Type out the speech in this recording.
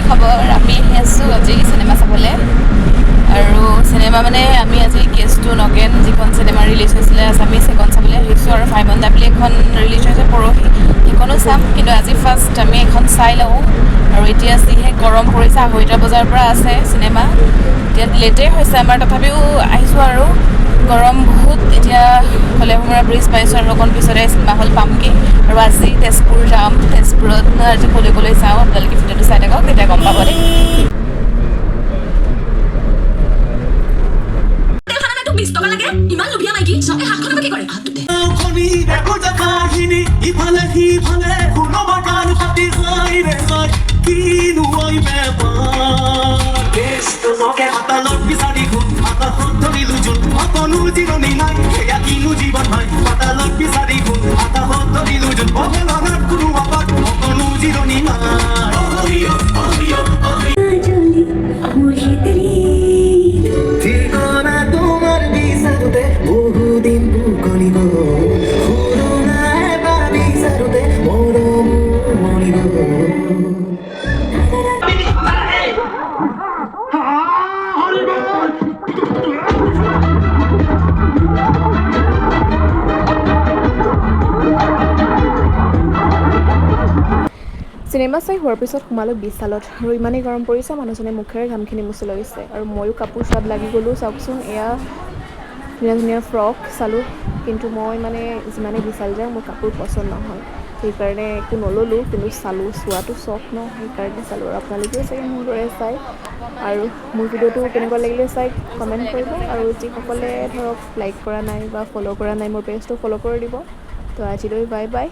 খবৰ আমি আহি আছোঁ আজি চিনেমা চাবলৈ আৰু চিনেমা মানে আমি আজি কেছটো নগেন যিখন চিনেমা ৰিলিজ হৈছিলে আছামিজ সেইখন চাবলৈ আহিছোঁ আৰু ভাইমন দা বুলি এখন ৰিলিজ হৈছে পৰহি সেইখনো চাম কিন্তু আজি ফাৰ্ষ্ট আমি এখন চাই লওঁ আৰু এতিয়া যিহে গৰম পৰিছে 2:30 বজাৰ পৰা আছে চিনেমা এতিয়া লেটেই হৈছে আমাৰ তথাপিও আহিছোঁ আৰু গৰম বহুত এতিয়া হলেমৰা ব্ৰিজ পাইছোঁ আৰু অকণ পিছতে চিনেমা হল পামগৈ আৰু আজি তেজপুৰ যাম তেজপুৰত আজি ক'লৈ যাওঁ আপোনালোকে ভিডিঅ'টো চাই থাকক তেতিয়া গম পাব দেই চিনেমা চাই হোৱাৰ পিছত সোমালোঁ বিশালত আৰু ইমানেই গৰম পৰিছে মানুহজনে মুখেৰে ঘামখিনি মুচি লৈছে আৰু ময়ো কাপোৰ চোৱাত লাগি গ'লোঁ চাওকচোন এয়া ধুনীয়া ধুনীয়া ফ্ৰক চালোঁ কিন্তু মই মানে যিমানেই বিশাল যাওঁ মোৰ কাপোৰ পচন্দ নহয় সেইকাৰণে একো নল'লোঁ কিন্তু চালোঁ চোৱাটো চখ ন সেইকাৰণে চালোঁ আৰু আপোনালোকেও চাগে মোৰ দৰে চাই আৰু মোৰ ভিডিঅ'টো কেনেকুৱা লাগিলে চাই কমেণ্ট কৰিব আৰু যিসকলে ধৰক লাইক কৰা নাই বা ফ'ল' কৰা নাই মোৰ পেজটো ফ'ল' কৰি দিব তো আজিলৈ বাই বাই